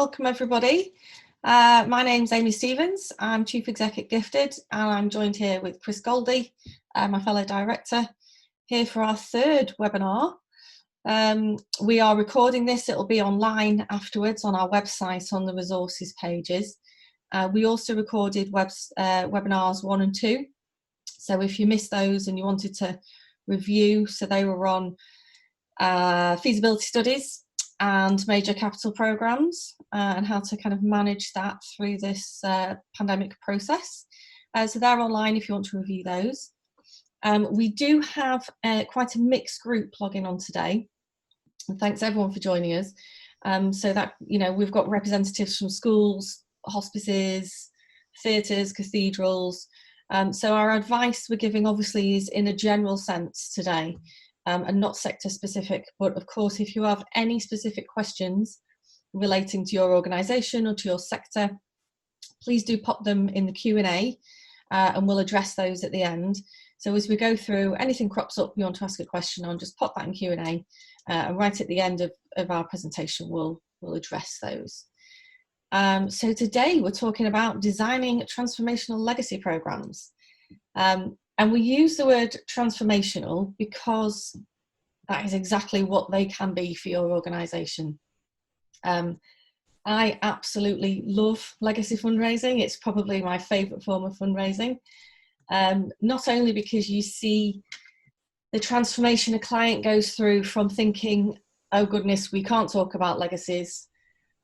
welcome everybody. My name's Amy Stevens. I'm Chief Exec at Gifted, and I'm joined here with Chris Goldie, my fellow director, here for our third webinar. We are recording this. It'll be online afterwards on our website on the resources pages. We also recorded webinars 1 and 2. So if you missed those and you wanted to review, so they were on feasibility studies and major capital programs and how to kind of manage that through this pandemic process. So they're online if you want to review those. We do have quite a mixed group logging on today. And thanks everyone for joining us. So that, you know, we've got representatives from schools, hospices, theatres, cathedrals. So our advice we're giving obviously is in a general sense today. And not sector specific, but of course, if you have any specific questions relating to your organisation or to your sector, please do pop them in the Q&A and we'll address those at the end. So as we go through, anything crops up you want to ask a question on, just pop that in Q&A and right at the end of our presentation, we'll address those. So today we're talking about designing transformational legacy programmes. And we use the word transformational because that is exactly what they can be for your organisation. I absolutely love legacy fundraising. It's probably my favourite form of fundraising. Not only because you see the transformation a client goes through from thinking, oh goodness, we can't talk about legacies,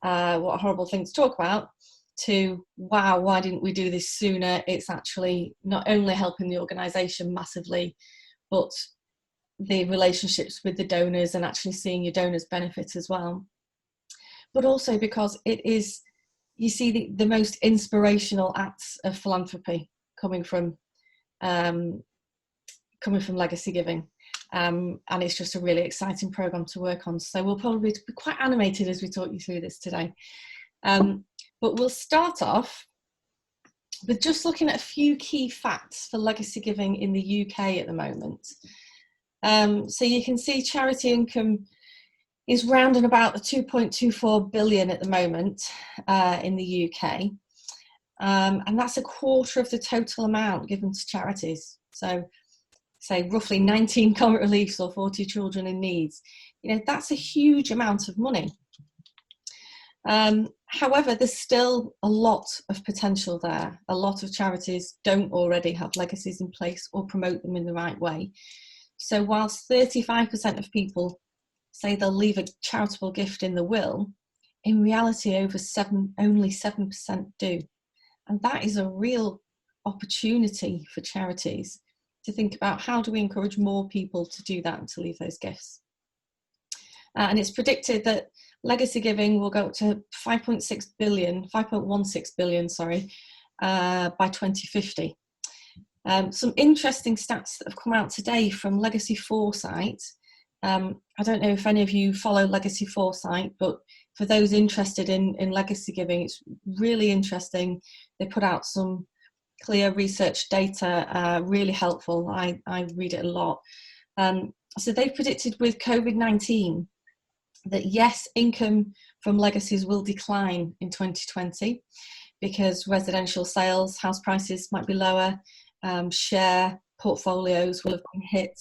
what a horrible thing to talk about, to wow, why didn't we do this sooner? It's actually not only helping the organisation massively, but the relationships with the donors and actually seeing your donors benefit as well. But also because it is, you see the most inspirational acts of philanthropy coming from legacy giving. And it's just a really exciting programme to work on. So we'll probably be quite animated as we talk you through this today. But we'll start off with just looking at a few key facts for legacy giving in the UK at the moment. So you can see charity income is rounding about the 2.24 billion at the moment in the UK. And that's a quarter of the total amount given to charities. So say roughly 19 comic reliefs or 40 children in needs. You know, that's a huge amount of money. However, there's still a lot of potential there. A lot of charities don't already have legacies in place or promote them in the right way. So whilst 35% of people say they'll leave a charitable gift in the will, in reality only 7% do. And that is a real opportunity for charities to think about how do we encourage more people to do that and to leave those gifts. And it's predicted that legacy giving will go up to 5.16 billion, by 2050. Some interesting stats that have come out today from Legacy Foresight. I don't know if any of you follow Legacy Foresight, but for those interested in legacy giving, it's really interesting. They put out some clear research data, really helpful. I read it a lot. So they predicted with COVID-19 that yes, income from legacies will decline in 2020 because residential sales, house prices might be lower, share portfolios will have been hit.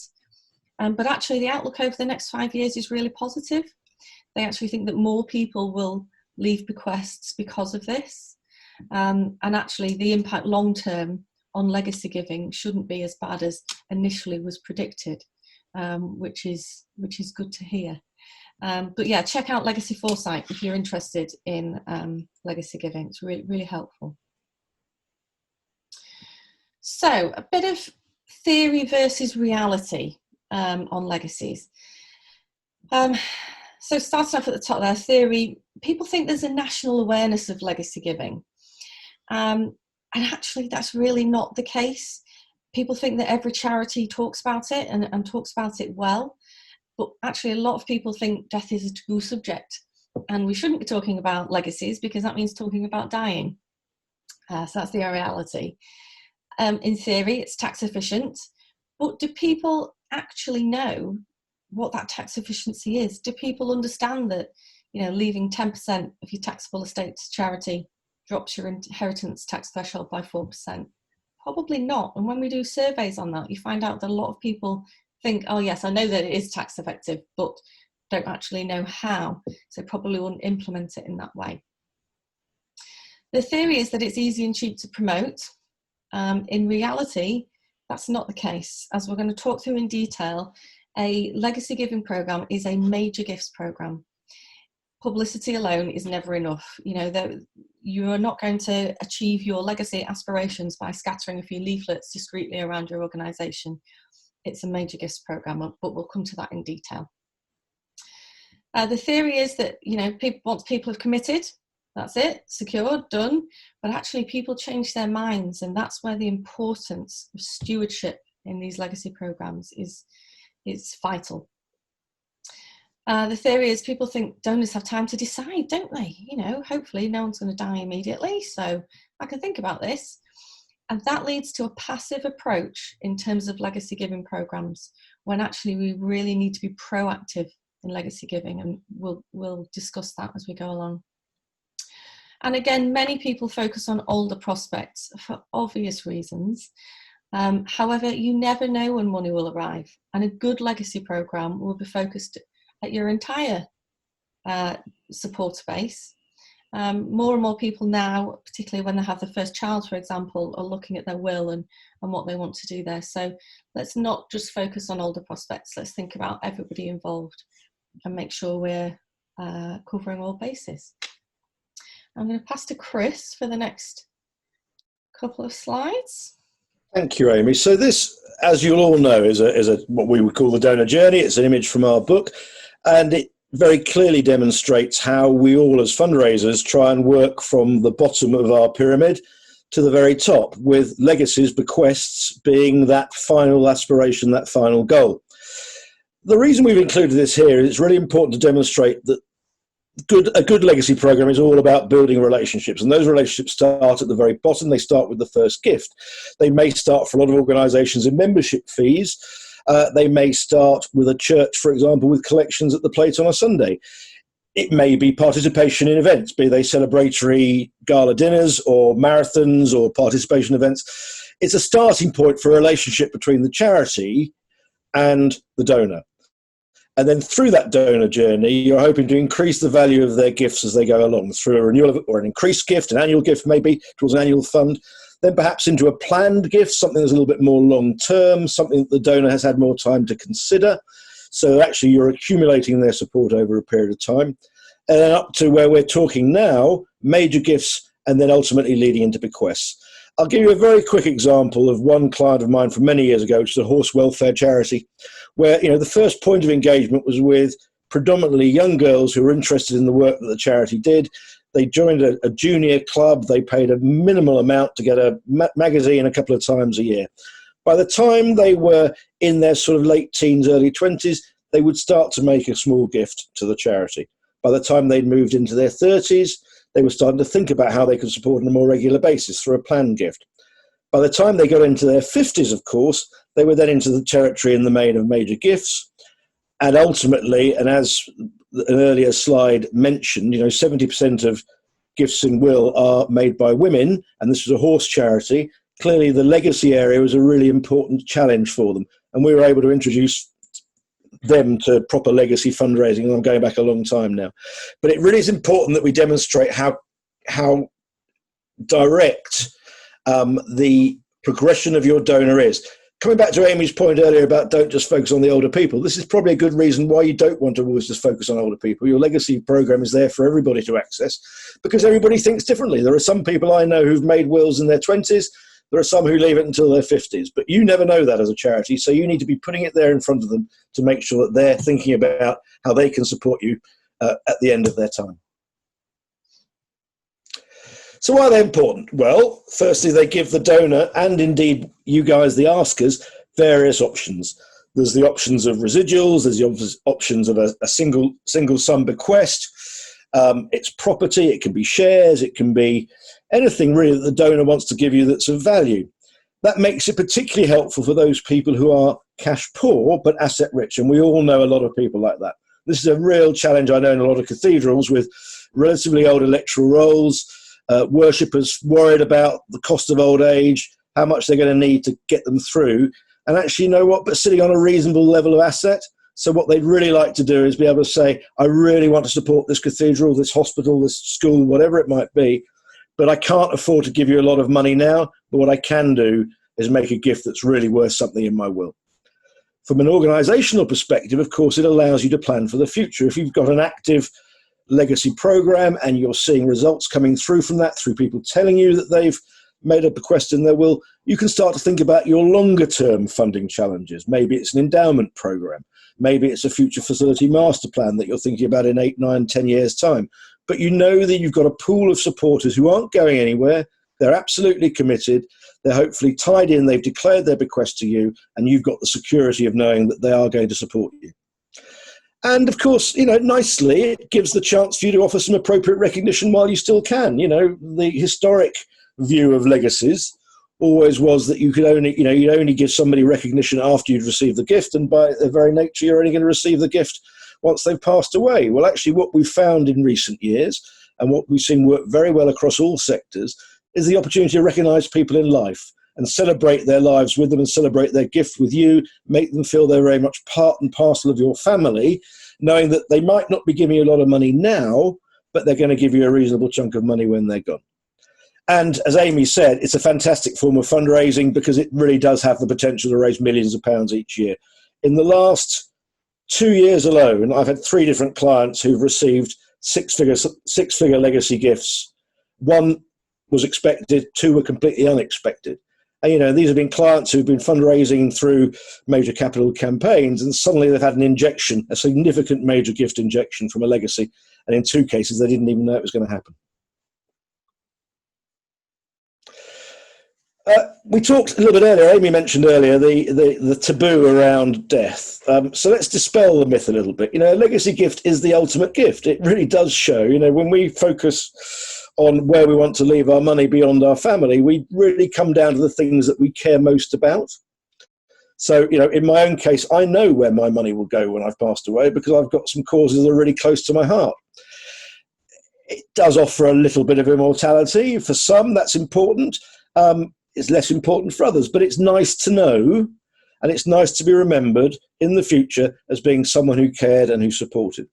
But actually the outlook over the next 5 years is really positive. They actually think that more people will leave bequests because of this. And actually the impact long term on legacy giving shouldn't be as bad as initially was predicted, which is good to hear. But yeah, check out Legacy Foresight if you're interested in legacy giving. It's really, really helpful. So a bit of theory versus reality on legacies. So starting off at the top there, theory, people think there's a national awareness of legacy giving. And actually that's really not the case. People think that every charity talks about it and talks about it well. But actually a lot of people think death is a taboo subject and we shouldn't be talking about legacies because that means talking about dying. So that's the reality. In theory, it's tax efficient, but do people actually know what that tax efficiency is? Do people understand that leaving 10% of your taxable estate to charity drops your inheritance tax threshold by 4%. Probably not. And when we do surveys on that, you find out that a lot of people think, oh yes, I know that it is tax effective, but don't actually know how. So probably wouldn't implement it in that way. The theory is that it's easy and cheap to promote. In reality, that's not the case. As we're going to talk through in detail, a legacy giving program is a major gifts program. Publicity alone is never enough. You are not going to achieve your legacy aspirations by scattering a few leaflets discreetly around your organisation. It's a major gifts program, but we'll come to that in detail. The theory is that once people have committed, that's it, secured, done. But actually, people change their minds, and that's where the importance of stewardship in these legacy programs is vital. The theory is people think donors have time to decide, don't they? Hopefully no one's going to die immediately, so I can think about this. And that leads to a passive approach in terms of legacy giving programs, when actually we really need to be proactive in legacy giving, and we'll discuss that as we go along. And again, many people focus on older prospects for obvious reasons. However, you never know when money will arrive, and a good legacy program will be focused at your entire supporter base. More and more people now, particularly when they have their first child, for example, are looking at their will and what they want to do there. So let's not just focus on older prospects. Let's think about everybody involved and make sure we're covering all bases. I'm going to pass to Chris for the next couple of slides. Thank you, Amy. So this, as you'll all know, is a what we would call the donor journey. It's an image from our book, and it very clearly demonstrates how we all as fundraisers try and work from the bottom of our pyramid to the very top, with legacies, bequests being that final aspiration, that final goal. The reason we've included this here is it's really important to demonstrate that a good legacy program is all about building relationships, and those relationships start at the very bottom. They start with the first gift. They may start for a lot of organisations in membership fees. They may start with a church, for example, with collections at the plate on a Sunday. It may be participation in events, be they celebratory gala dinners or marathons or participation events. It's a starting point for a relationship between the charity and the donor. And then through that donor journey, you're hoping to increase the value of their gifts as they go along, through a renewal or an increased gift, an annual gift maybe, towards an annual fund, then perhaps into a planned gift, something that's a little bit more long-term, something that the donor has had more time to consider. So actually you're accumulating their support over a period of time. And then up to where we're talking now, major gifts, and then ultimately leading into bequests. I'll give you a very quick example of one client of mine from many years ago, which is a horse welfare charity, where the first point of engagement was with predominantly young girls who were interested in the work that the charity did. They joined a junior club. They paid a minimal amount to get a magazine a couple of times a year. By the time they were in their sort of late teens, early 20s, they would start to make a small gift to the charity. By the time they'd moved into their 30s, they were starting to think about how they could support on a more regular basis through a planned gift. By the time they got into their 50s, of course, they were then into the territory in the main of major gifts. And ultimately, and as an earlier slide mentioned, 70% of gifts in will are made by women, and this was a horse charity. Clearly, the legacy area was a really important challenge for them, and we were able to introduce them to proper legacy fundraising, and I'm going back a long time now. But it really is important that we demonstrate how direct the progression of your donor is. Coming back to Amy's point earlier about don't just focus on the older people, this is probably a good reason why you don't want to always just focus on older people. Your legacy program is there for everybody to access because everybody thinks differently. There are some people I know who've made wills in their 20s. There are some who leave it until their 50s, but you never know that as a charity. So you need to be putting it there in front of them to make sure that they're thinking about how they can support you at the end of their time. So why are they important? Well, firstly, they give the donor, and indeed you guys, the askers, various options. There's the options of residuals, there's the options of a single sum bequest. It's property, it can be shares, it can be anything really that the donor wants to give you that's of value. That makes it particularly helpful for those people who are cash poor but asset rich, and we all know a lot of people like that. This is a real challenge I know in a lot of cathedrals with relatively old electoral rolls, worshippers worried about the cost of old age, how much they're going to need to get them through. And actually, you know what, but sitting on a reasonable level of asset. So what they'd really like to do is be able to say, I really want to support this cathedral, this hospital, this school, whatever it might be, but I can't afford to give you a lot of money now. But what I can do is make a gift that's really worth something in my will. From an organisational perspective, of course, it allows you to plan for the future. If you've got an active legacy program and you're seeing results coming through from that, through people telling you that they've made a bequest in their will, you can start to think about your longer term funding challenges. Maybe it's an endowment program. Maybe it's a future facility master plan that you're thinking about in 8, 9, 10 years' time. But you know that you've got a pool of supporters who aren't going anywhere. They're absolutely committed. They're hopefully tied in. They've declared their bequest to you, and you've got the security of knowing that they are going to support you. And of course, you know, nicely, it gives the chance for you to offer some appropriate recognition while you still can. You know, the historic view of legacies always was that you could only, you know, you'd only give somebody recognition after you'd received the gift, and by their very nature, you're only going to receive the gift once they've passed away. Well, actually, what we've found in recent years, and what we've seen work very well across all sectors, is the opportunity to recognise people in life and celebrate their lives with them and celebrate their gift with you, make them feel they're very much part and parcel of your family, knowing that they might not be giving you a lot of money now, but they're going to give you a reasonable chunk of money when they're gone. And as Amy said, it's a fantastic form of fundraising because it really does have the potential to raise millions of pounds each year. In the last 2 years alone, I've had 3 different clients who've received six-figure legacy gifts. One was expected, 2 were completely unexpected. And, you know, these have been clients who've been fundraising through major capital campaigns, and suddenly they've had an injection, a significant major gift injection from a legacy. And in 2 cases, they didn't even know it was going to happen. We talked a little bit earlier, Amy mentioned earlier, the taboo around death. So let's dispel the myth a little bit. You know, a legacy gift is the ultimate gift. It really does show, you know, when we focus on where we want to leave our money beyond our family, we really come down to the things that we care most about. So, you know, in my own case, I know where my money will go when I've passed away because I've got some causes that are really close to my heart. It does offer a little bit of immortality. For some, that's important. It's less important for others, but it's nice to know, and it's nice to be remembered in the future as being someone who cared and who supported.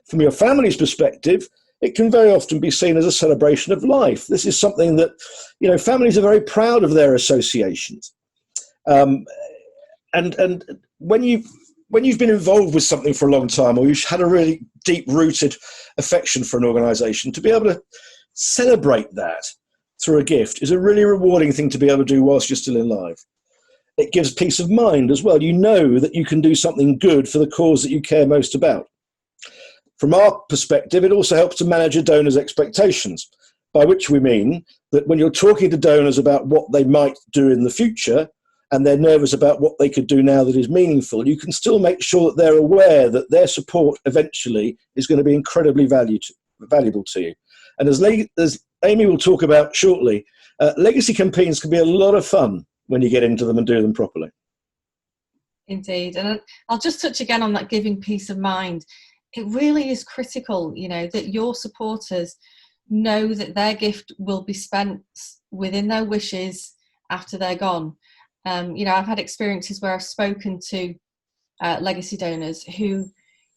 From your family's perspective, it can very often be seen as a celebration of life. This is something that, you know, families are very proud of their associations. And when you've been involved with something for a long time, or you've had a really deep-rooted affection for an organisation, to be able to celebrate that through a gift is a really rewarding thing to be able to do whilst you're still alive. It gives peace of mind as well. You know that you can do something good for the cause that you care most about. From our perspective, it also helps to manage a donor's expectations, by which we mean that when you're talking to donors about what they might do in the future, and they're nervous about what they could do now that is meaningful, you can still make sure that they're aware that their support eventually is going to be incredibly valuable to you. And as Amy will talk about shortly, legacy campaigns can be a lot of fun when you get into them and do them properly. Indeed. And I'll just touch again on that giving peace of mind. It really is critical, you know, that your supporters know that their gift will be spent within their wishes after they're gone. You know, I've had experiences where I've spoken to legacy donors who,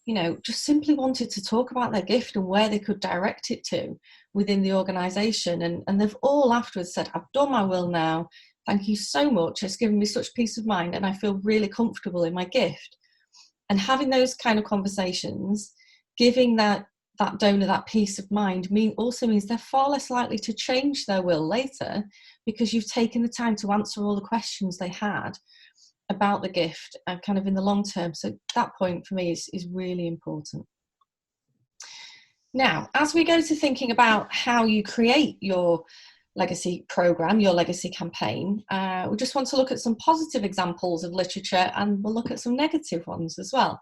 you know, just simply wanted to talk about their gift and where they could direct it to within the organisation. And they've all afterwards said, I've done my will now. Thank you so much. It's given me such peace of mind and I feel really comfortable in my gift. And having those kind of conversations, giving that donor that peace of mind also means they're far less likely to change their will later because you've taken the time to answer all the questions they had about the gift and kind of in the long term. So that point for me is really important. Now, as we go to thinking about how you create your legacy program, your legacy campaign, we just want to look at some positive examples of literature and we'll look at some negative ones as well.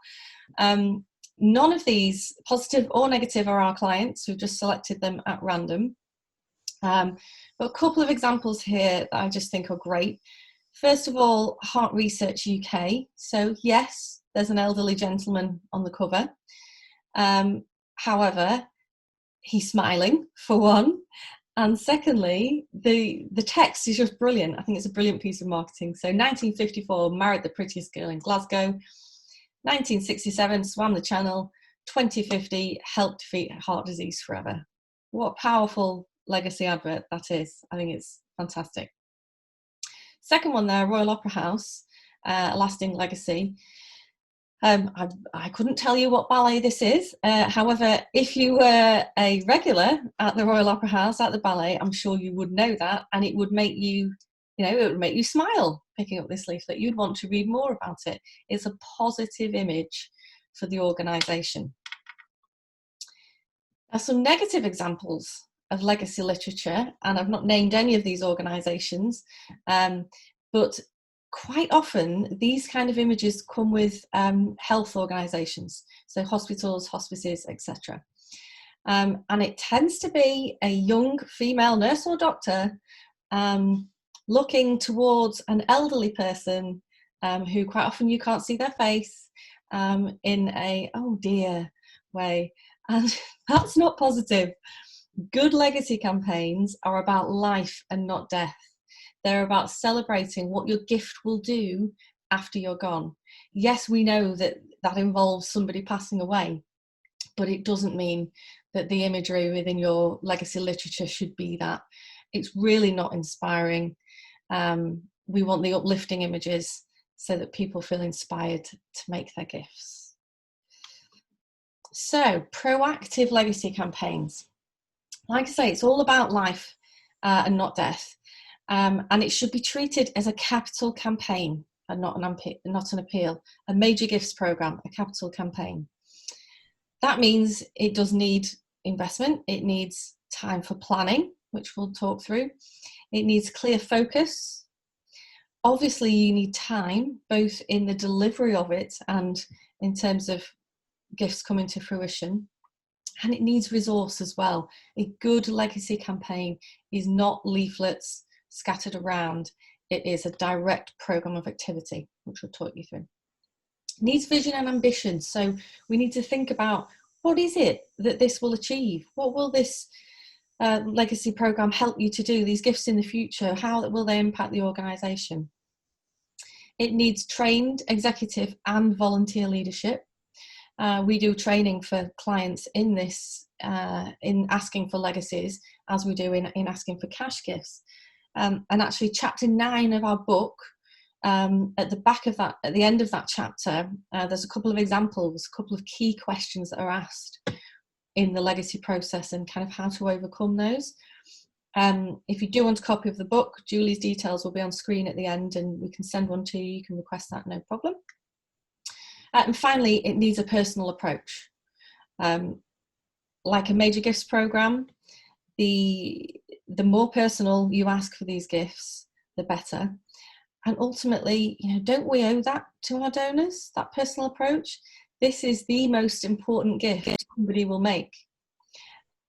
None of these, positive or negative, are our clients. We've just selected them at random. But a couple of examples here that I just think are great. First of all, Heart Research UK. So yes, there's an elderly gentleman on the cover. However, he's smiling, for one. And secondly, the text is just brilliant. I think it's a brilliant piece of marketing. So 1954, married the prettiest girl in Glasgow. 1967, swam the Channel. 2050, helped defeat heart disease forever. What a powerful legacy advert that is. I think it's fantastic. Second one there, Royal Opera House, a lasting legacy. I couldn't tell you what ballet this is. However, if you were a regular at the Royal Opera House, at the ballet, I'm sure you would know that, and it would make you, it would make you smile picking up this leaflet. You'd want to read more about it. It's a positive image for the organisation. Now, some negative examples of legacy literature, and I've not named any of these organisations, but quite often these kind of images come with health organisations, so hospitals, hospices, etc. And it tends to be a young female nurse or doctor looking towards an elderly person who quite often you can't see their face in a, oh dear, way. And that's not positive. Good legacy campaigns are about life and not death. They're about celebrating what your gift will do after you're gone. Yes, we know that that involves somebody passing away, but it doesn't mean that the imagery within your legacy literature should be that. It's really not inspiring. We want the uplifting images so that people feel inspired to make their gifts. So, proactive legacy campaigns. Like I say, it's all about life and not death. And it should be treated as a capital campaign and not an appeal. A major gifts program, a capital campaign. That means it does need investment. It needs time for planning, which we'll talk through. It needs clear focus. Obviously, you need time, both in the delivery of it and in terms of gifts coming to fruition. And it needs resource as well. A good legacy campaign is not leaflets scattered around. It is a direct program of activity, which we'll talk you through. It needs vision and ambition. So we need to think about, what is it that this will achieve? What will this legacy program help you to do? These gifts in the future, how will they impact the organisation? It needs trained executive and volunteer leadership. We do training for clients in this, in asking for legacies, as we do in asking for cash gifts. And actually, chapter 9 of our book, at the back of that, at the end of that chapter, there's a couple of examples, a couple of key questions that are asked in the legacy process and kind of how to overcome those. If you do want a copy of the book, Julie's details will be on screen at the end, and we can send one to you. You can request that, no problem. And finally, it needs a personal approach. Like a major gifts program, the more personal you ask for these gifts, the better. And ultimately, don't we owe that to our donors, that personal approach? This is the most important gift somebody will make.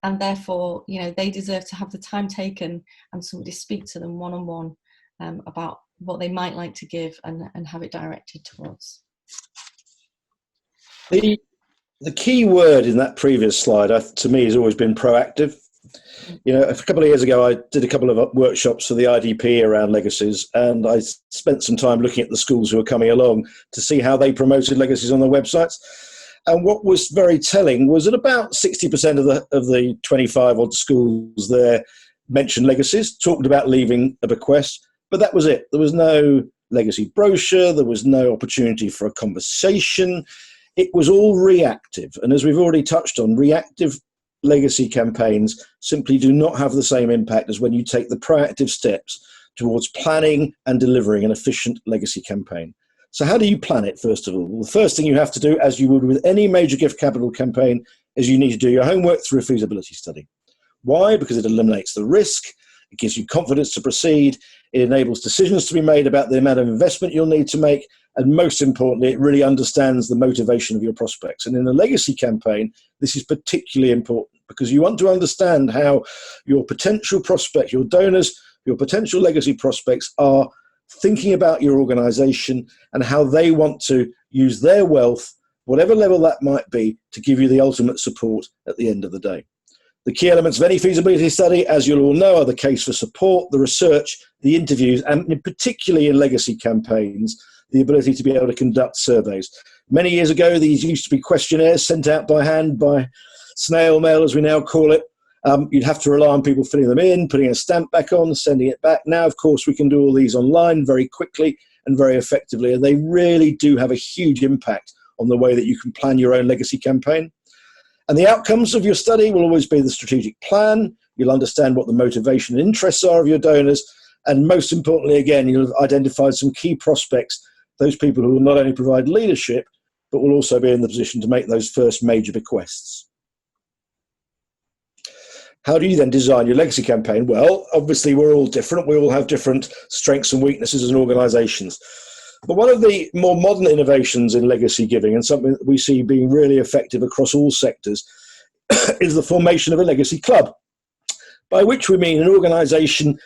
And therefore, they deserve to have the time taken and somebody speak to them one-on-one about what they might like to give and have it directed towards. The key word in that previous slide, to me, has always been proactive. A couple of years ago, I did a couple of workshops for the IDP around legacies, and I spent some time looking at the schools who were coming along to see how they promoted legacies on their websites. And what was very telling was that about 60% of the 25 odd schools there mentioned legacies, talked about leaving a bequest, but that was it. There was no legacy brochure, there was no opportunity for a conversation. It was all reactive. And as we've already touched on, reactive legacy campaigns simply do not have the same impact as when you take the proactive steps towards planning and delivering an efficient legacy campaign. So how do you plan it, first of all? Well, the first thing you have to do, as you would with any major gift capital campaign, is you need to do your homework through a feasibility study. Why? Because it eliminates the risk, it gives you confidence to proceed, it enables decisions to be made about the amount of investment you'll need to make, and most importantly, it really understands the motivation of your prospects. And in a legacy campaign, this is particularly important because you want to understand how your potential prospect, your donors, your potential legacy prospects are thinking about your organization and how they want to use their wealth, whatever level that might be, to give you the ultimate support at the end of the day. The key elements of any feasibility study, as you'll all know, are the case for support, the research, the interviews, and particularly in legacy campaigns, the ability to be able to conduct surveys. Many years ago, these used to be questionnaires sent out by hand, by snail mail, as we now call it. You'd have to rely on people filling them in, putting a stamp back on, sending it back. Now, of course, we can do all these online very quickly and very effectively, and they really do have a huge impact on the way that you can plan your own legacy campaign. And the outcomes of your study will always be the strategic plan. You'll understand what the motivation and interests are of your donors. And most importantly, again, you'll have identified some key prospects, those people who will not only provide leadership, but will also be in the position to make those first major bequests. How do you then design your legacy campaign? Well, obviously, we're all different. We all have different strengths and weaknesses as organizations. But one of the more modern innovations in legacy giving, and something that we see being really effective across all sectors, is the formation of a legacy club, by which we mean an organization,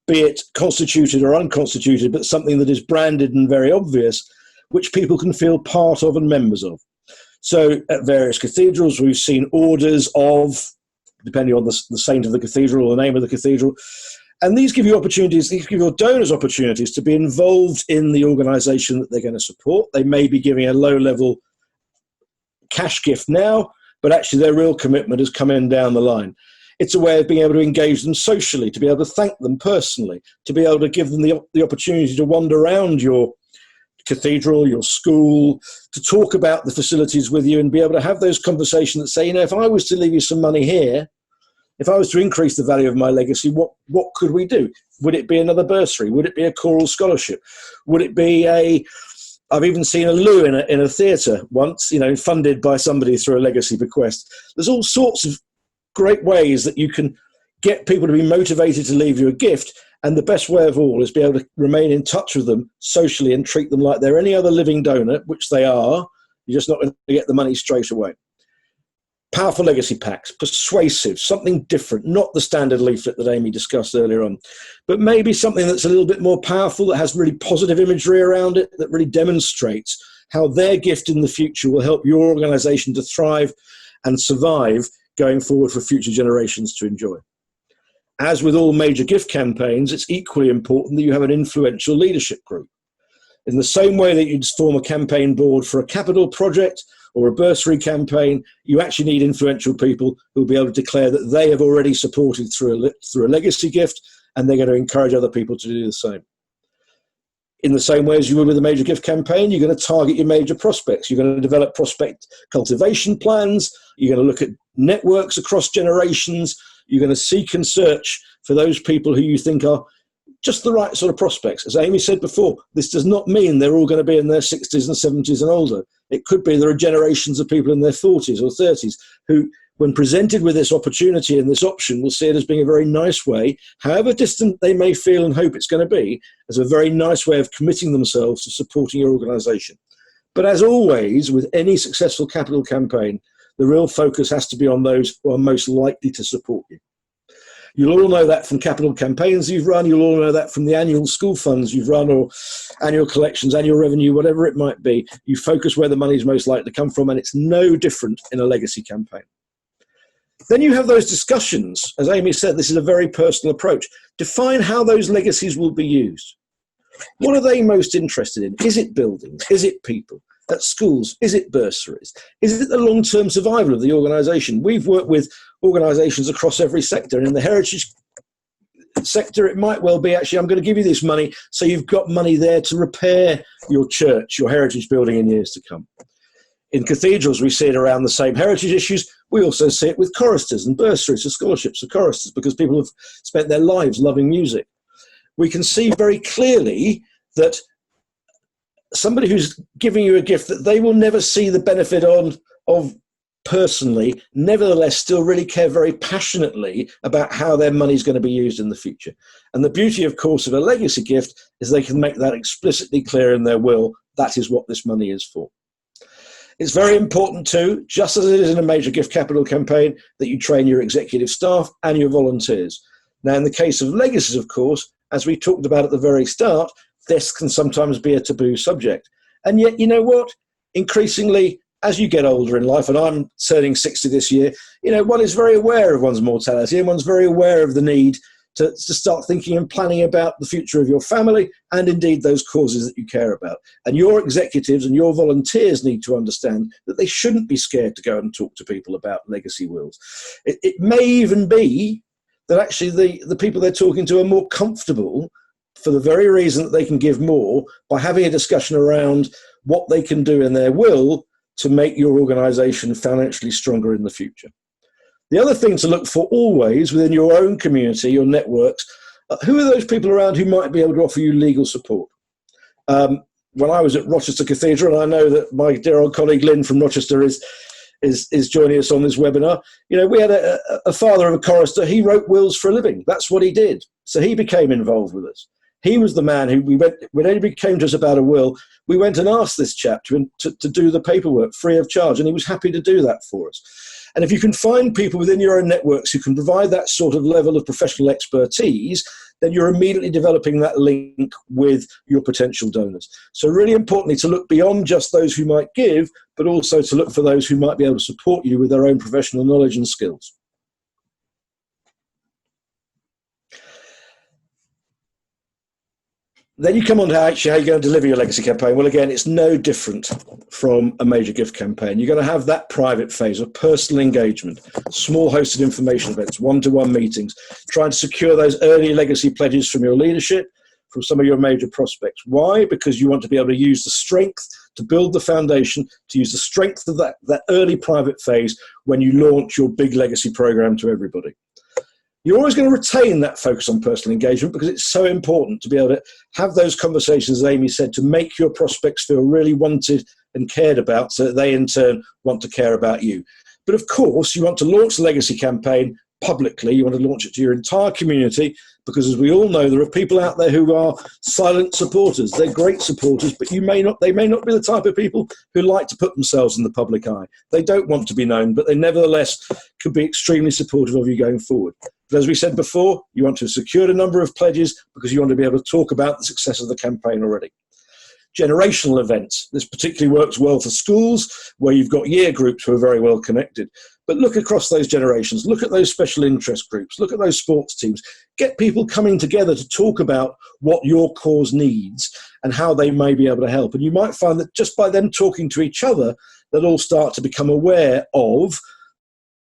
be it constituted or unconstituted, but something that is branded and very obvious, which people can feel part of and members of. So at various cathedrals, we've seen orders of, depending on the saint of the cathedral or the name of the cathedral. And these give you opportunities, these give your donors opportunities to be involved in the organization that they're going to support. They may be giving a low-level cash gift now, but actually their real commitment has come in down the line. It's a way of being able to engage them socially, to be able to thank them personally, to be able to give them the opportunity to wander around your cathedral, your school, to talk about the facilities with you and be able to have those conversations that say, you know, if I was to leave you some money here, if I was to increase the value of my legacy, what could we do? Would it be another bursary? Would it be a choral scholarship? Would it be I've even seen a loo in a theatre once, you know, funded by somebody through a legacy bequest. There's all sorts of great ways that you can get people to be motivated to leave you a gift. And the best way of all is be able to remain in touch with them socially and treat them like they're any other living donor, which they are. You're just not going to get the money straight away. Powerful legacy packs, persuasive, something different, not the standard leaflet that Amy discussed earlier on, but maybe something that's a little bit more powerful, that has really positive imagery around it, that really demonstrates how their gift in the future will help your organization to thrive and survive going forward for future generations to enjoy. As with all major gift campaigns, it's equally important that you have an influential leadership group. In the same way that you'd form a campaign board for a capital project or a bursary campaign, you actually need influential people who will be able to declare that they have already supported through a legacy gift, and they're going to encourage other people to do the same. In the same way as you would with a major gift campaign, you're going to target your major prospects. You're going to develop prospect cultivation plans. You're going to look at networks across generations. You're going to seek and search for those people who you think are just the right sort of prospects. As Amy said before, this does not mean they're all going to be in their 60s and 70s and older. It could be there are generations of people in their 40s or 30s who, when presented with this opportunity and this option, will see it as being a very nice way, however distant they may feel and hope it's going to be, as a very nice way of committing themselves to supporting your organisation. But as always, with any successful capital campaign, the real focus has to be on those who are most likely to support you. You'll all know that from capital campaigns you've run. You'll all know that from the annual school funds you've run, or annual collections, annual revenue, whatever it might be. You focus where the money is most likely to come from, and it's no different in a legacy campaign. Then you have those discussions. As Amy said, this is a very personal approach. Define how those legacies will be used. What are they most interested in? Is it buildings? Is it people? At schools? Is it bursaries? Is it the long-term survival of the organisation? We've worked with organisations across every sector, and in the heritage sector, it might well be, actually, I'm going to give you this money so you've got money there to repair your church, your heritage building in years to come. In cathedrals, we see it around the same heritage issues. We also see it with choristers and bursaries for scholarships for choristers, because people have spent their lives loving music. We can see very clearly that somebody who's giving you a gift that they will never see the benefit of personally, nevertheless still really care very passionately about how their money is going to be used in the future. And the beauty, of course, of a legacy gift is they can make that explicitly clear in their will. That is what this money is for. It's very important too, just as it is in a major gift capital campaign, that you train your executive staff and your volunteers. Now, in the case of legacies, of course, as we talked about at the very start, this can sometimes be a taboo subject. And yet, you know what? Increasingly, as you get older in life, and I'm turning 60 this year, one is very aware of one's mortality, and one's very aware of the need to start thinking and planning about the future of your family and indeed those causes that you care about. And your executives and your volunteers need to understand that they shouldn't be scared to go and talk to people about legacy wills. It may even be that actually the people they're talking to are more comfortable for the very reason that they can give more by having a discussion around what they can do in their will to make your organisation financially stronger in the future. The other thing to look for always within your own community, your networks, who are those people around who might be able to offer you legal support? When I was at Rochester Cathedral, and I know that my dear old colleague Lynn from Rochester is joining us on this webinar, we had a father of a chorister. He wrote wills for a living. That's what he did. So he became involved with us. He was the man who when anybody came to us about a will, we went and asked this chap to do the paperwork free of charge, and he was happy to do that for us. And if you can find people within your own networks who can provide that sort of level of professional expertise, then you're immediately developing that link with your potential donors. So really importantly to look beyond just those who might give, but also to look for those who might be able to support you with their own professional knowledge and skills. Then you come on to how you're going to deliver your legacy campaign. Well, again, it's no different from a major gift campaign. You're going to have that private phase of personal engagement, small hosted information events, one-to-one meetings, trying to secure those early legacy pledges from your leadership, from some of your major prospects. Why? Because you want to be able to use the strength to build the foundation, to use the strength of that early private phase when you launch your big legacy program to everybody. You're always going to retain that focus on personal engagement because it's so important to be able to have those conversations, as Amy said, to make your prospects feel really wanted and cared about so that they in turn want to care about you. But of course, you want to launch the legacy campaign publicly. You want to launch it to your entire community because, as we all know, there are people out there who are silent supporters. They're great supporters, but they may not be the type of people who like to put themselves in the public eye. They don't want to be known, but they nevertheless could be extremely supportive of you going forward. But as we said before, you want to secure a number of pledges because you want to be able to talk about the success of the campaign already. Generational events. This particularly works well for schools where you've got year groups who are very well connected. But look across those generations, look at those special interest groups, look at those sports teams, get people coming together to talk about what your cause needs and how they may be able to help. And you might find that just by them talking to each other, they'll all start to become aware of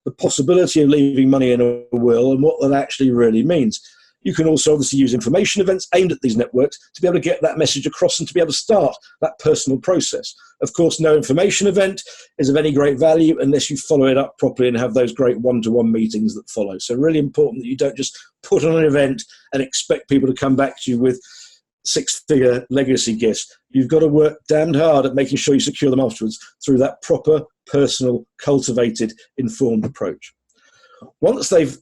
the possibility of leaving money in a will and what that actually really means. You can also obviously use information events aimed at these networks to be able to get that message across and to be able to start that personal process. Of course, no information event is of any great value unless you follow it up properly and have those great one-to-one meetings that follow. So really important that you don't just put on an event and expect people to come back to you with six-figure legacy gifts. You've got to work damned hard at making sure you secure them afterwards through that proper, personal, cultivated, informed approach. Once they've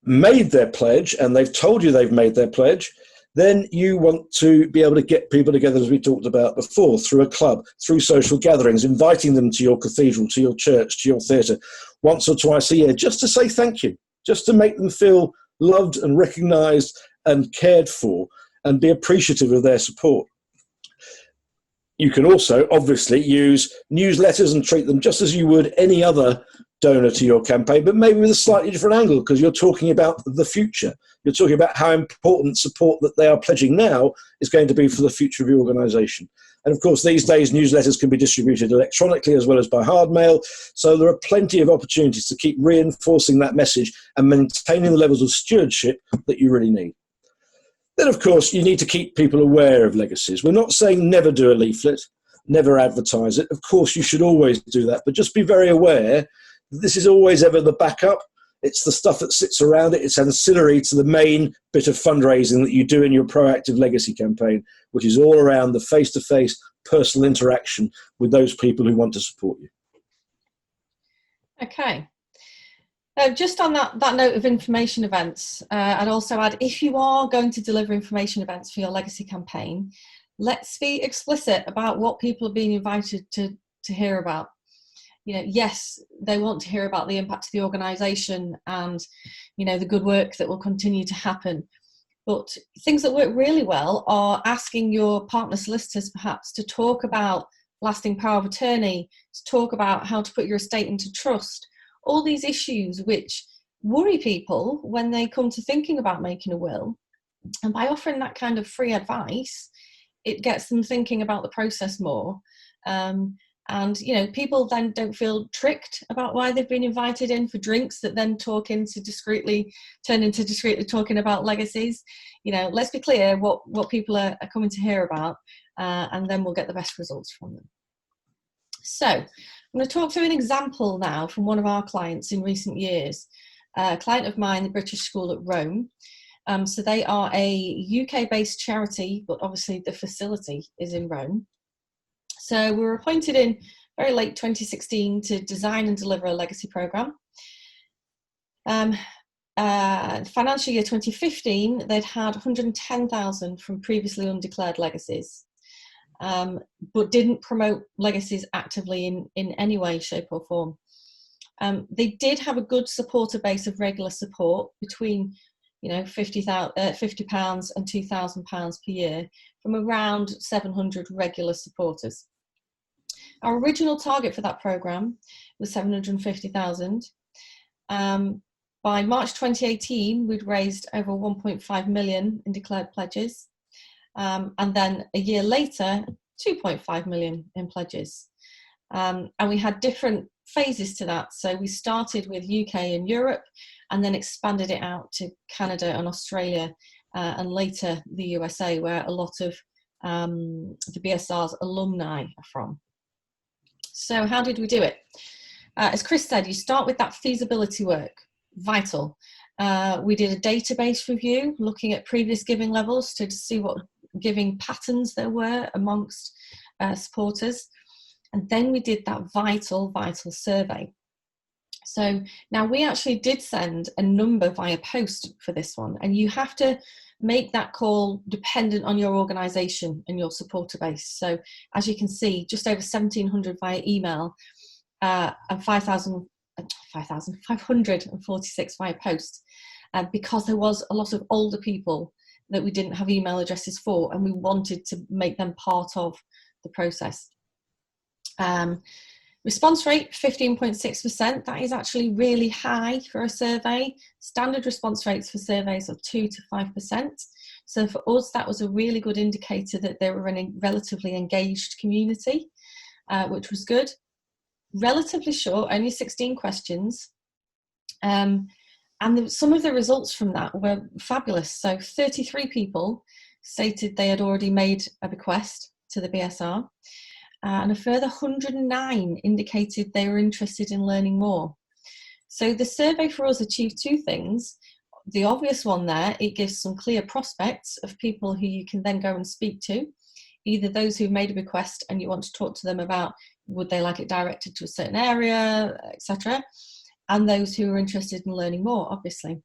made their pledge and they've told you they've made their pledge, then you want to be able to get people together, as we talked about before, through a club, through social gatherings, inviting them to your cathedral, to your church, to your theatre, once or twice a year, just to say thank you, just to make them feel loved and recognised and cared for and be appreciative of their support. You can also obviously use newsletters and treat them just as you would any other donor to your campaign, but maybe with a slightly different angle because you're talking about the future. You're talking about how important support that they are pledging now is going to be for the future of your organisation. And of course, these days, newsletters can be distributed electronically as well as by hard mail. So there are plenty of opportunities to keep reinforcing that message and maintaining the levels of stewardship that you really need. Then, of course, you need to keep people aware of legacies. We're not saying never do a leaflet, never advertise it. Of course, you should always do that, but just be very aware that this is always ever the backup. It's the stuff that sits around it. It's ancillary to the main bit of fundraising that you do in your proactive legacy campaign, which is all around the face-to-face personal interaction with those people who want to support you. Okay. Just on that note of information events, I'd also add, if you are going to deliver information events for your legacy campaign, let's be explicit about what people are being invited to hear about. Yes, they want to hear about the impact of the organisation and, the good work that will continue to happen. But things that work really well are asking your partner solicitors perhaps to talk about lasting power of attorney, to talk about how to put your estate into trust, all these issues which worry people when they come to thinking about making a will. And by offering that kind of free advice, it gets them thinking about the process more. And, you know, people then don't feel tricked about why they've been invited in for drinks that then turn into discreetly talking about legacies. You know, let's be clear what people are coming to hear about, and then we'll get the best results from them. So I'm going to talk through an example now from one of our clients in recent years. A client of mine, the British School at Rome. So they are a UK-based charity, but obviously the facility is in Rome. So we were appointed in very late 2016 to design and deliver a legacy programme. Financial year 2015, they'd had 110,000 from previously undeclared legacies, but didn't promote legacies actively in any way, shape or form. They did have a good supporter base of regular support between, you know, £50 and £2,000 per year from around 700 regular supporters. Our original target for that programme was 750,000. By March 2018, we'd raised over 1.5 million in declared pledges. And then a year later, 2.5 million in pledges. And we had different phases to that. So we started with UK and Europe, and then expanded it out to Canada and Australia, and later the USA, where a lot of the BSR's alumni are from. So how did we do it? As Chris said, you start with that feasibility work, vital. We did a database review, looking at previous giving levels to see what giving patterns there were amongst supporters. And then we did that vital survey. So now we actually did send a number via post for this one, and you have to make that call dependent on your organisation and your supporter base. So as you can see, just over 1,700 via email, and 5,546 via post, because there was a lot of older people that we didn't have email addresses for, and we wanted to make them part of the process. Response rate 15.6%. That is actually really high for a survey. Standard response rates for surveys are 2 to 5%. So for us, that was a really good indicator that they were in a relatively engaged community, which was good. Relatively short, only 16 questions. And some of the results from that were fabulous. So 33 people stated they had already made a bequest to the BSR. And a further 109 indicated they were interested in learning more. So the survey for us achieved two things. The obvious one there, it gives some clear prospects of people who you can then go and speak to, either those who've made a bequest and you want to talk to them about would they like it directed to a certain area, etc., and those who are interested in learning more, obviously.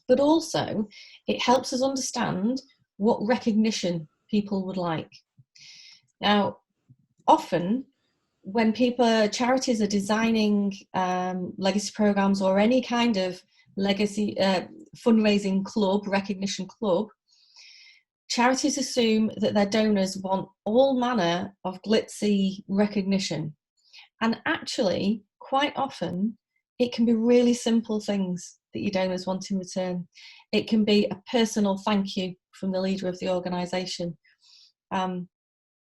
But also, it helps us understand what recognition people would like. Now, often when charities are designing legacy programs or any kind of legacy fundraising club, recognition club, charities assume that their donors want all manner of glitzy recognition. And actually, quite often, it can be really simple things that your donors want in return. It can be a personal thank you from the leader of the organisation.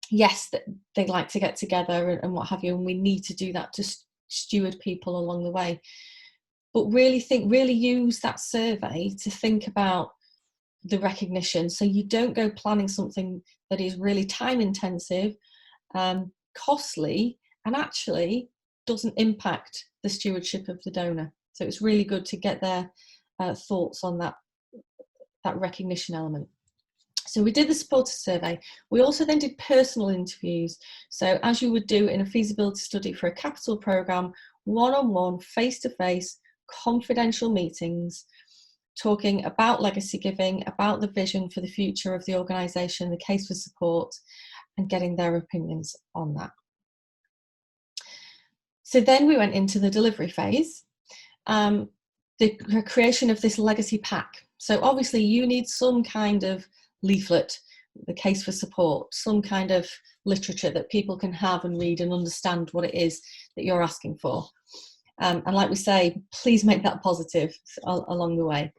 Yes, they'd like to get together and what have you, and we need to do that to steward people along the way. But really use that survey to think about the recognition, so you don't go planning something that is really time intensive, costly, and actually doesn't impact the stewardship of the donor. So it's really good to get their thoughts on that recognition element. So we did the supporter survey. We also then did personal interviews. So as you would do in a feasibility study for a capital programme, one-on-one, face-to-face, confidential meetings, talking about legacy giving, about the vision for the future of the organisation, the case for support, and getting their opinions on that. So then we went into the delivery phase, the creation of this legacy pack. So obviously you need some kind of leaflet, the case for support, some kind of literature that people can have and read and understand what it is that you're asking for. And like we say, please make that positive along the way.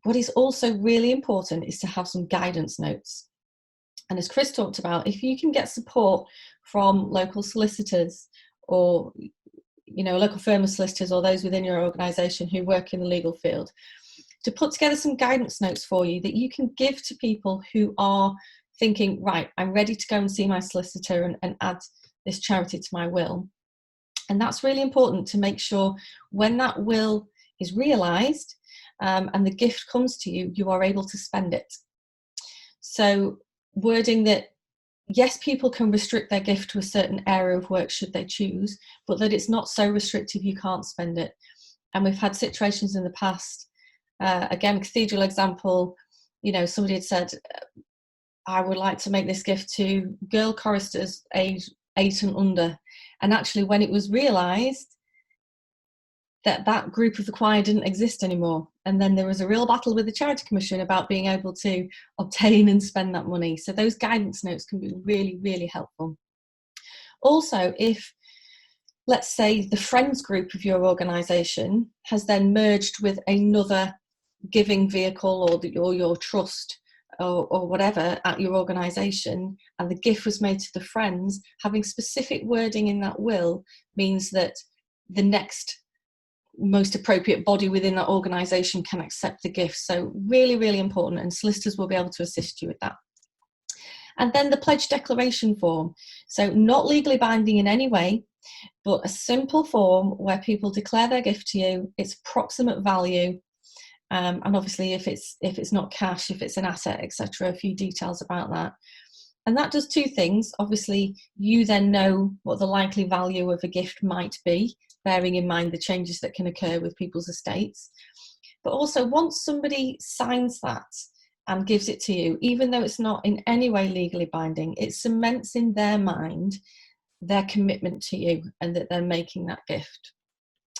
What is also really important is to have some guidance notes. And as Chris talked about, if you can get support from local solicitors or local firm of solicitors or those within your organisation who work in the legal field, to put together some guidance notes for you that you can give to people who are thinking, right, I'm ready to go and see my solicitor and add this charity to my will. And that's really important to make sure when that will is realised and the gift comes to you, you are able to spend it. So wording that, yes, people can restrict their gift to a certain area of work should they choose, but that it's not so restrictive you can't spend it. And we've had situations in the past, again, cathedral example, somebody had said, I would like to make this gift to girl choristers age 8 and under. And actually, when it was realised that group of the choir didn't exist anymore, and then there was a real battle with the Charity Commission about being able to obtain and spend that money. So those guidance notes can be really, really helpful. Also, if, let's say, the friends group of your organisation has then merged with another giving vehicle or your trust or whatever at your organisation, and the gift was made to the friends, having specific wording in that will means that the next most appropriate body within that organisation can accept the gift. So really, really important, and solicitors will be able to assist you with that. And then the pledge declaration form. So not legally binding in any way, but a simple form where people declare their gift to you, its approximate value, and obviously if it's not cash, if it's an asset, etc., a few details about that. And that does two things. Obviously, you then know what the likely value of a gift might be, bearing in mind the changes that can occur with people's estates. But also, once somebody signs that and gives it to you, even though it's not in any way legally binding, it cements in their mind their commitment to you and that they're making that gift.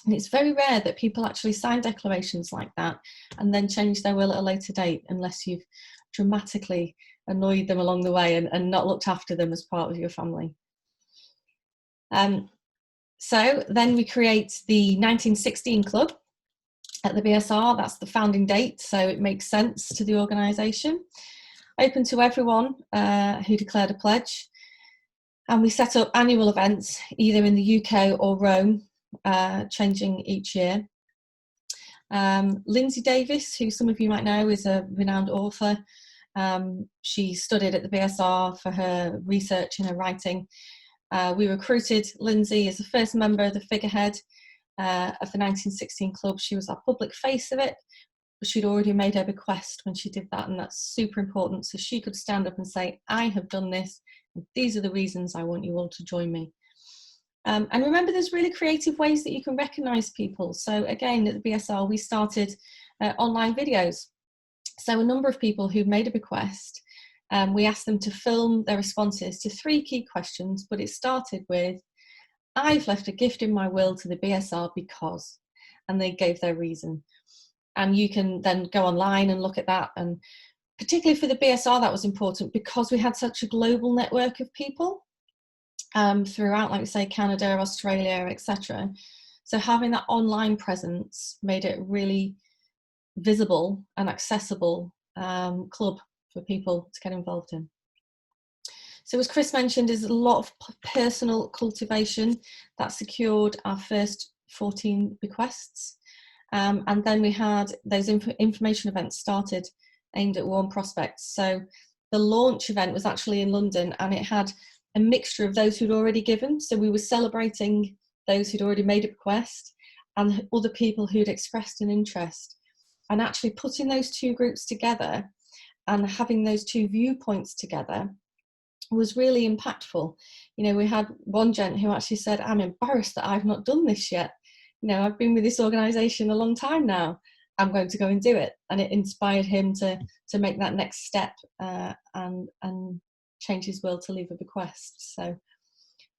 And it's very rare that people actually sign declarations like that and then change their will at a later date, unless you've dramatically annoyed them along the way and not looked after them as part of your family. So then we create the 1916 club at the BSR. That's the founding date, so it makes sense to the organisation. Open to everyone who declared a pledge. And we set up annual events, either in the UK or Rome, changing each year. Lindsay Davis, who some of you might know, is a renowned author. She studied at the BSR for her research and her writing. We recruited Lindsay as the first member of the figurehead of the 1916 club. She was our public face of it, but she'd already made her bequest when she did that, and that's super important. So she could stand up and say, I have done this, and these are the reasons I want you all to join me. And remember, there's really creative ways that you can recognise people. So again, at the BSR, we started online videos. So a number of people who made a bequest, we asked them to film their responses to 3 key questions, but it started with, I've left a gift in my will to the BSR because, and they gave their reason. And you can then go online and look at that. And particularly for the BSR, that was important because we had such a global network of people throughout, like we say, Canada, Australia, etc. So having that online presence made it really visible and accessible club for people to get involved in. So as Chris mentioned, there's a lot of personal cultivation that secured our first 14 bequests. And then we had those information events started aimed at warm prospects. So the launch event was actually in London, and it had a mixture of those who'd already given. So we were celebrating those who'd already made a bequest and other people who'd expressed an interest. And actually putting those two groups together and having those two viewpoints together was really impactful. We had one gent who actually said, I'm embarrassed that I've not done this yet. I've been with this organisation a long time now. I'm going to go and do it. And it inspired him to make that next step and change his will to leave a bequest. So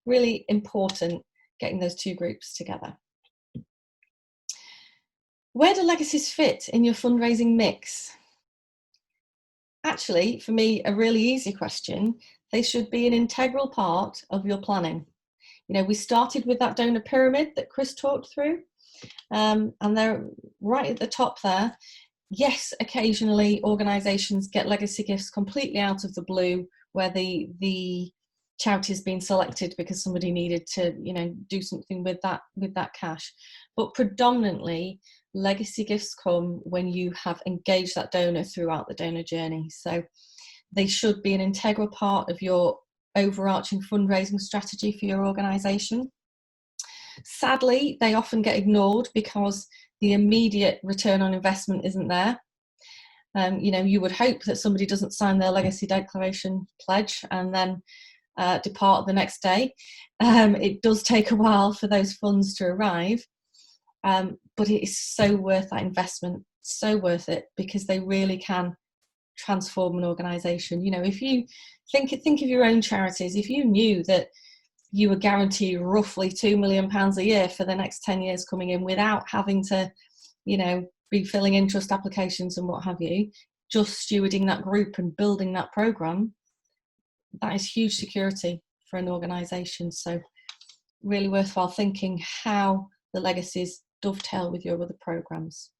really important getting those two groups together. Where do legacies fit in your fundraising mix? Actually, for me, a really easy question. They should be an integral part of your planning. We started with that donor pyramid that Chris talked through, and they're right at the top there. Yes, occasionally organisations get legacy gifts completely out of the blue, where the charity has been selected because somebody needed to, do something with that cash. But predominantly, legacy gifts come when you have engaged that donor throughout the donor journey. So they should be an integral part of your overarching fundraising strategy for your organisation. Sadly, they often get ignored because the immediate return on investment isn't there. You would hope that somebody doesn't sign their legacy declaration pledge and then depart the next day. It does take a while for those funds to arrive, but it is so worth that investment, so worth it, because they really can transform an organisation. If you think of your own charities, if you knew that you were guaranteed roughly £2 million a year for the next 10 years coming in without having to, be filling in trust applications and what have you, just stewarding that group and building that programme, that is huge security for an organisation. So really worthwhile thinking how the legacies dovetail with your other programmes.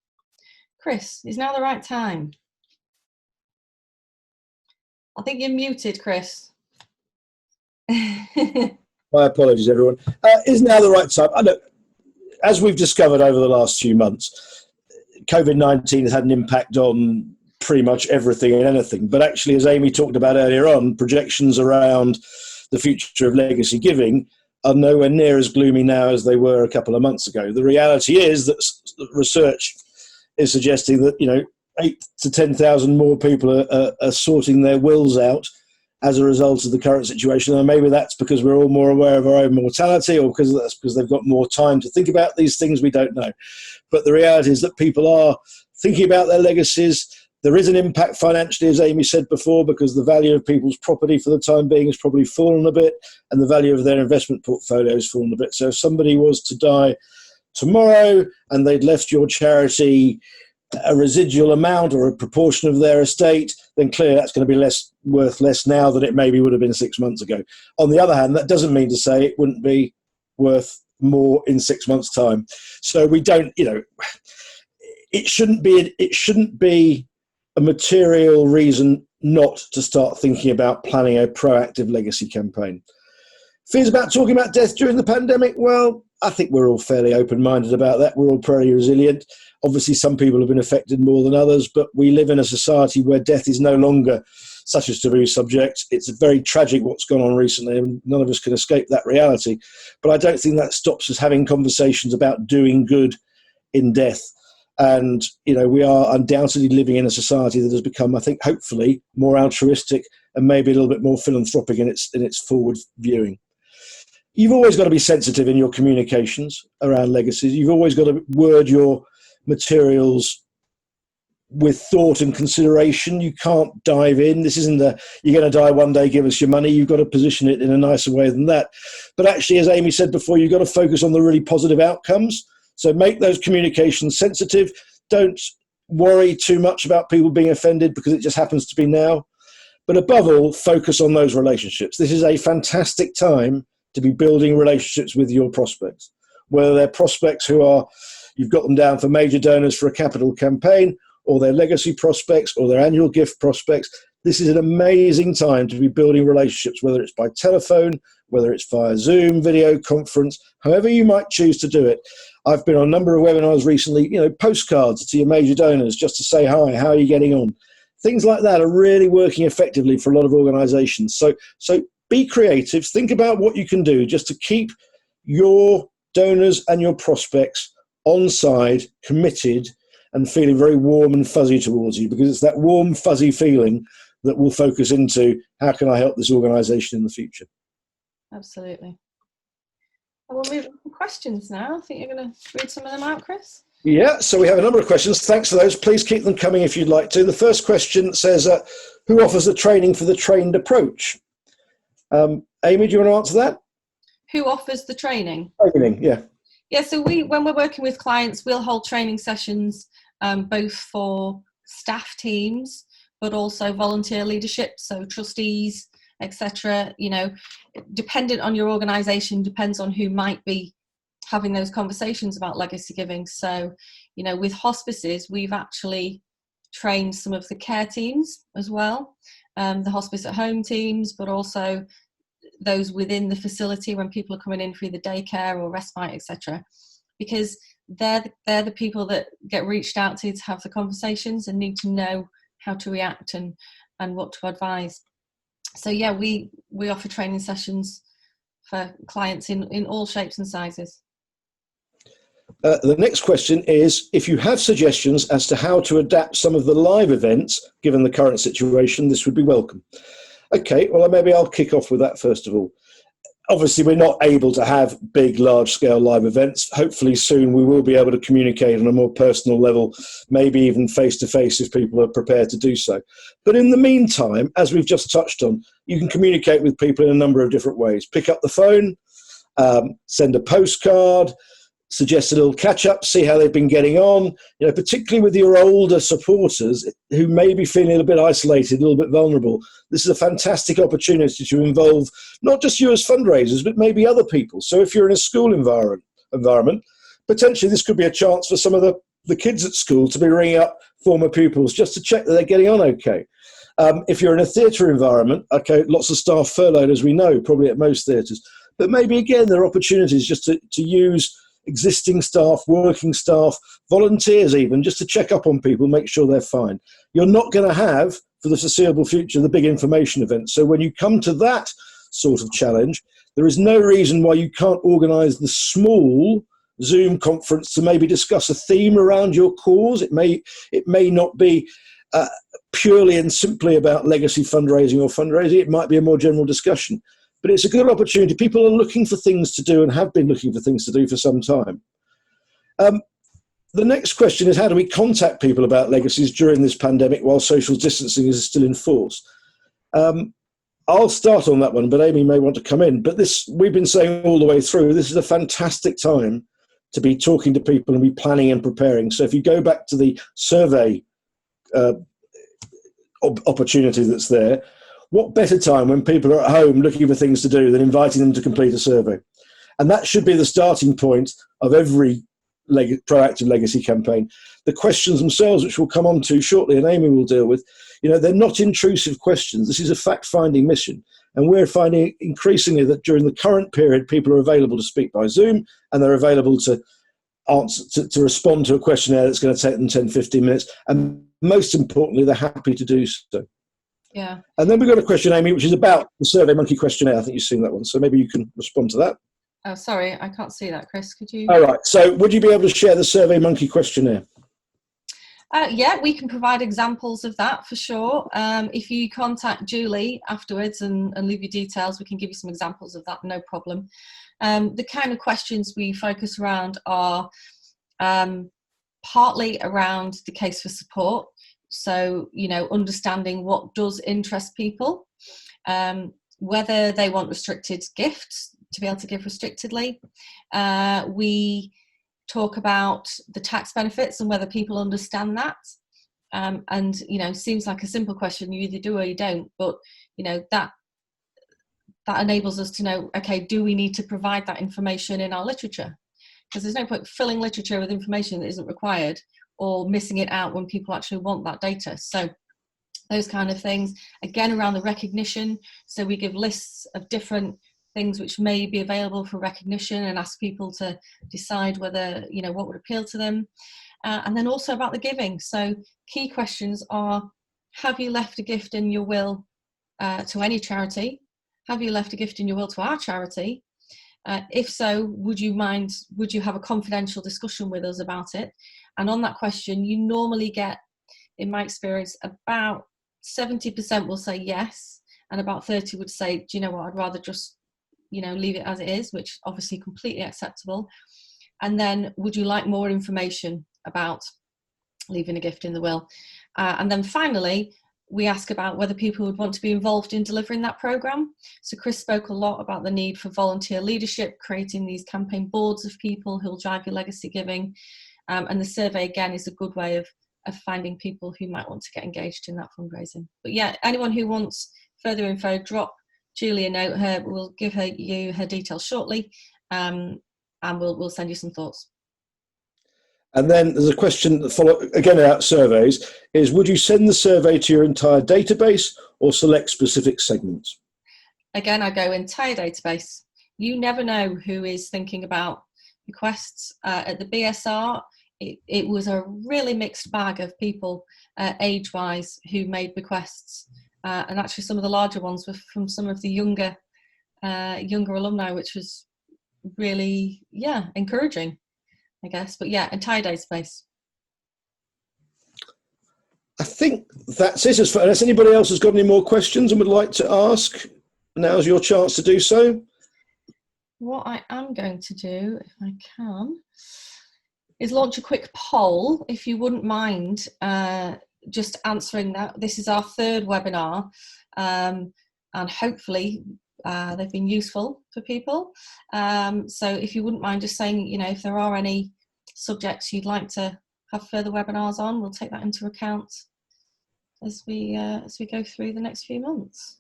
Chris, is now the right time? I think you're muted, Chris. My apologies, everyone. Is now the right time? Look, as we've discovered over the last few months, COVID-19 has had an impact on pretty much everything and anything. But actually, as Amy talked about earlier on, projections around the future of legacy giving are nowhere near as gloomy now as they were a couple of months ago. The reality is that research is suggesting that 8 to 10,000 more people are sorting their wills out as a result of the current situation. And maybe that's because we're all more aware of our own mortality, or because that's because they've got more time to think about these things. We don't know. But the reality is that people are thinking about their legacies. There is an impact financially, as Amy said before, because the value of people's property for the time being has probably fallen a bit, and the value of their investment portfolio has fallen a bit. So if somebody was to die tomorrow and they'd left your charity a residual amount or a proportion of their estate, then clearly that's going to be worth less now than it maybe would have been 6 months ago. On the other hand, that doesn't mean to say it wouldn't be worth more in 6 months' time. So we don't, it shouldn't be a material reason not to start thinking about planning a proactive legacy campaign. Fears about talking about death during the pandemic? Well, I think we're all fairly open-minded about that. We're all pretty resilient. Obviously, some people have been affected more than others, but we live in a society where death is no longer such a taboo subject. It's very tragic what's gone on recently, and none of us can escape that reality. But I don't think that stops us having conversations about doing good in death. And, we are undoubtedly living in a society that has become, I think, hopefully more altruistic and maybe a little bit more philanthropic in its forward viewing. You've always got to be sensitive in your communications around legacies. You've always got to word your materials with thought and consideration. You can't dive in. This isn't you're going to die one day, give us your money. You've got to position it in a nicer way than that. But actually, as Amy said before, you've got to focus on the really positive outcomes. So make those communications sensitive. Don't worry too much about people being offended because it just happens to be now. But above all, focus on those relationships. This is a fantastic time to be building relationships with your prospects, whether they're prospects you've got them down for major donors for a capital campaign, or their legacy prospects, or their annual gift prospects. This is an amazing time to be building relationships, whether it's by telephone, whether it's via Zoom, video conference, however you might choose to do it. I've been on a number of webinars recently, postcards to your major donors just to say hi, how are you getting on? Things like that are really working effectively for a lot of organizations. So be creative, think about what you can do just to keep your donors and your prospects on side, committed, and feeling very warm and fuzzy towards you, because it's that warm, fuzzy feeling that will focus into how can I help this organisation in the future. Absolutely. We'll move on to questions now. I think you're going to read some of them out, Chris. Yeah, so we have a number of questions. Thanks for those. Please keep them coming if you'd like to. The first question says, who offers the training for the trained approach? Amy, do you want to answer that? Who offers the training? Training, yeah. Yeah, so when we're working with clients, we'll hold training sessions both for staff teams, but also volunteer leadership, so trustees, etc. You know, dependent on your organisation, depends on who might be having those conversations about legacy giving. So, you know, with hospices, we've actually trained some of the care teams as well, the hospice at home teams, but also those within the facility when people are coming in for either daycare or respite, etc. Because they're the people that get reached out to have the conversations and need to know how to react and what to advise. So yeah, we offer training sessions for clients in all shapes and sizes. The next question is, if you have suggestions as to how to adapt some of the live events, given the current situation, this would be welcome. Okay, well, maybe I'll kick off with that first of all. Obviously, we're not able to have big, large-scale live events. Hopefully soon we will be able to communicate on a more personal level, maybe even face-to-face if people are prepared to do so. But in the meantime, as we've just touched on, you can communicate with people in a number of different ways. Pick up the phone, send a postcard, suggest a little catch-up, see how they've been getting on, you know, particularly with your older supporters who may be feeling a bit isolated, a little bit vulnerable. This is a fantastic opportunity to involve not just you as fundraisers, but maybe other people. So if you're in a school environment, potentially this could be a chance for some of the kids at school to be ringing up former pupils just to check that they're getting on okay. If you're in a theatre environment, okay, lots of staff furloughed, as we know, probably at most theatres. But maybe, again, there are opportunities just to use existing staff, working staff, volunteers even, just to check up on people, make sure they're fine. You're not going to have, for the foreseeable future, the big information events. So when you come to that sort of challenge, there is no reason why you can't organise the small Zoom conference to maybe discuss a theme around your cause. It may not be purely and simply about legacy fundraising or fundraising. It might be a more general discussion. But it's a good opportunity. People are looking for things to do and have been looking for things to do for some time. The next question is, how do we contact people about legacies during this pandemic while social distancing is still in force? I'll start on that one, but Amy may want to come in. But we've been saying all the way through, this is a fantastic time to be talking to people and be planning and preparing. So if you go back to the survey opportunity that's there, what better time when people are at home looking for things to do than inviting them to complete a survey? And that should be the starting point of every proactive legacy campaign. The questions themselves, which we'll come on to shortly and Amy will deal with, you know, they're not intrusive questions. This is a fact-finding mission. And we're finding increasingly that during the current period, people are available to speak by Zoom and they're available to answer, to respond to a questionnaire that's going to take them 10, 15 minutes. And most importantly, they're happy to do so. Yeah. And then we've got a question, Amy, which is about the SurveyMonkey questionnaire. I think you've seen that one, so maybe you can respond to that. Oh, sorry, I can't see that, Chris. Could you? All right. So would you be able to share the SurveyMonkey questionnaire? Yeah, we can provide examples of that for sure. If you contact Julie afterwards and leave your details, we can give you some examples of that, no problem. The kind of questions we focus around are partly around the case for support. So, you know, understanding what does interest people, whether they want restricted gifts to be able to give restrictedly. We talk about the tax benefits and whether people understand that. And, you know, seems like a simple question, you either do or you don't, but, you know, that enables us to know, okay, do we need to provide that information in our literature? Because there's no point filling literature with information that isn't required or missing it out when people actually want that data. So those kind of things, again, around the recognition. So we give lists of different things which may be available for recognition and ask people to decide whether, you know, what would appeal to them. And then also about the giving. So key questions are, have you left a gift in your will to any charity? Have you left a gift in your will to our charity? If so, would you have a confidential discussion with us about it? And on that question, you normally get, in my experience, about 70% will say yes, and about 30 would say, do you know what, I'd rather just, you know, leave it as it is, which obviously completely acceptable. And then, would you like more information about leaving a gift in the will? And then finally, we ask about whether people would want to be involved in delivering that programme. So Chris spoke a lot about the need for volunteer leadership, creating these campaign boards of people who'll drive your legacy giving. And the survey, again, is a good way of finding people who might want to get engaged in that fundraising. But yeah, anyone who wants further info, drop Julie a note. We'll give you her details shortly, and we'll send you some thoughts. And then there's a question that follow again about surveys is, would you send the survey to your entire database or select specific segments? Again, I go entire database. You never know who is thinking about requests. At the BSR, it was a really mixed bag of people age-wise who made requests. And actually some of the larger ones were from some of the younger alumni, which was really, encouraging, I guess. But yeah, entire database. I think that's it. Unless anybody else has got any more questions and would like to ask, now's your chance to do so. What I am going to do, if I can, is launch a quick poll, if you wouldn't mind just answering that. This is our third webinar, and hopefully they've been useful for people. So if you wouldn't mind just saying, if there are any subjects you'd like to have further webinars on, we'll take that into account as we go through the next few months.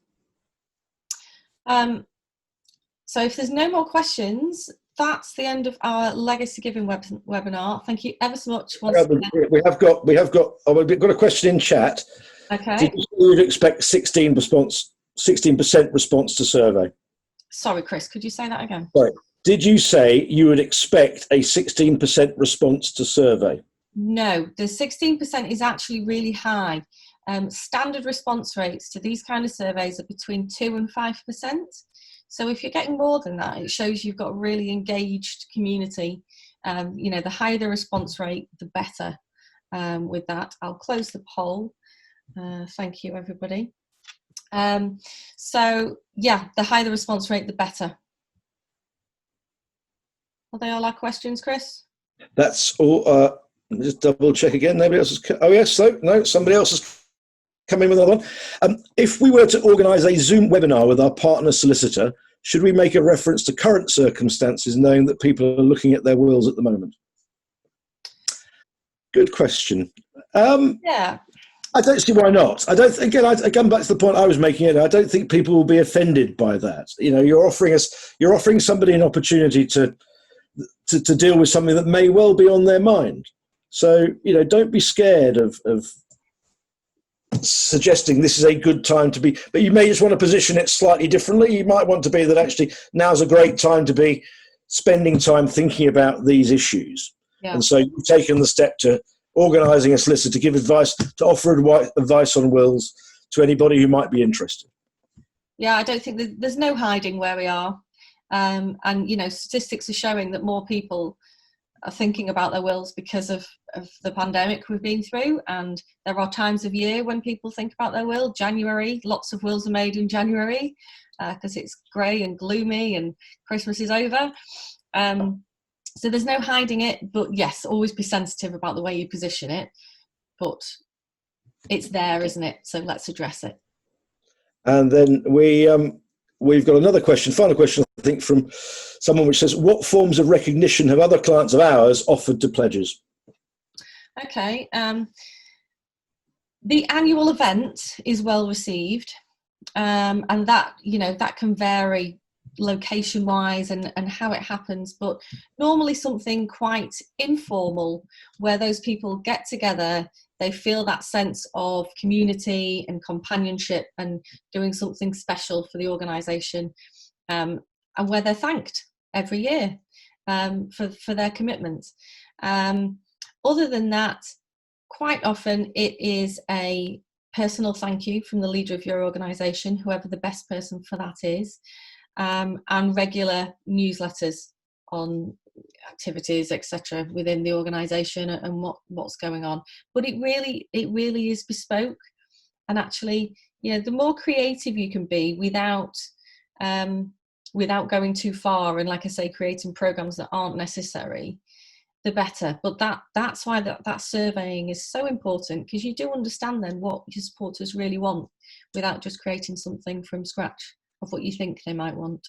So if there's no more questions, that's the end of our Legacy Giving webinar. Thank you ever so much. We have got a question in chat. Okay. Did you would expect 16% response to survey? Sorry, Chris, could you say that again? Sorry. Did you say you would expect a 16% response to survey? No, the 16% is actually really high. Standard response rates to these kind of surveys are between 2 and 5%. So if you're getting more than that, it shows you've got a really engaged community. The higher the response rate, the better. With that, I'll close the poll. Thank you, everybody. So yeah, the higher the response rate, the better. Are they all our questions, Chris? That's all. Just double check again. Nobody else has. Oh yes, no, somebody else has come in with another one. If we were to organise a Zoom webinar with our partner solicitor, should we make a reference to current circumstances, knowing that people are looking at their wills at the moment? Good question. Yeah. I don't see why not. I don't think. Again, I come back to the point I was making. I don't think people will be offended by that. You're offering somebody an opportunity to deal with something that may well be on their mind. So don't be scared of suggesting this is a good time to be. But you may just want to position it slightly differently. You might want to be that actually now's a great time to be spending time thinking about these issues. Yeah. And so you've taken the step to organising a solicitor to give advice, to offer advice on wills to anybody who might be interested. Yeah, I don't think there's no hiding where we are. And statistics are showing that more people are thinking about their wills because of the pandemic we've been through. And there are times of year when people think about their will. January, lots of wills are made in January because it's grey and gloomy and Christmas is over. So there's no hiding it, but yes, always be sensitive about the way you position it. But it's there, isn't it? So let's address it. And then we've got another question, final question, I think, from someone which says, what forms of recognition have other clients of ours offered to pledges? Okay. The annual event is well received, and that can vary location wise and how it happens, but normally something quite informal where those people get together, they feel that sense of community and companionship and doing something special for the organisation, and where they're thanked every year for their commitment. Other than that, quite often it is a personal thank you from the leader of your organisation, whoever the best person for that is. And regular newsletters on activities, etc., within the organisation and what's going on. But it really is bespoke. And actually, the more creative you can be without going too far, and like I say, creating programs that aren't necessary, the better. But that's why that surveying is so important, because you do understand then what your supporters really want without just creating something from scratch of what you think they might want.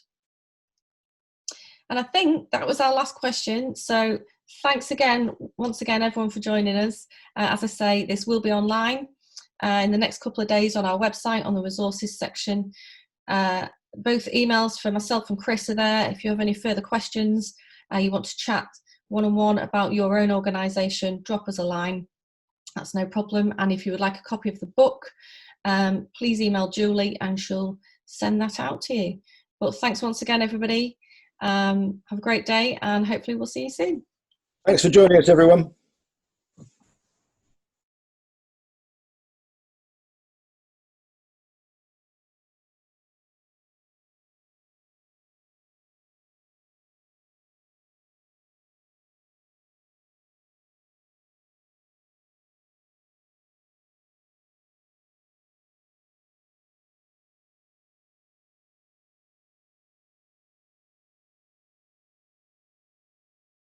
And I think that was our last question. So thanks once again, everyone, for joining us. As I say, this will be online in the next couple of days on our website, on the resources section. Both emails for myself and Chris are there. If you have any further questions, you want to chat one-on-one about your own organisation, drop us a line. That's no problem. And if you would like a copy of the book, please email Julie and she'll send that out to you. But thanks once again, everybody. Have a great day, and hopefully we'll see you soon. Thanks for joining us, everyone.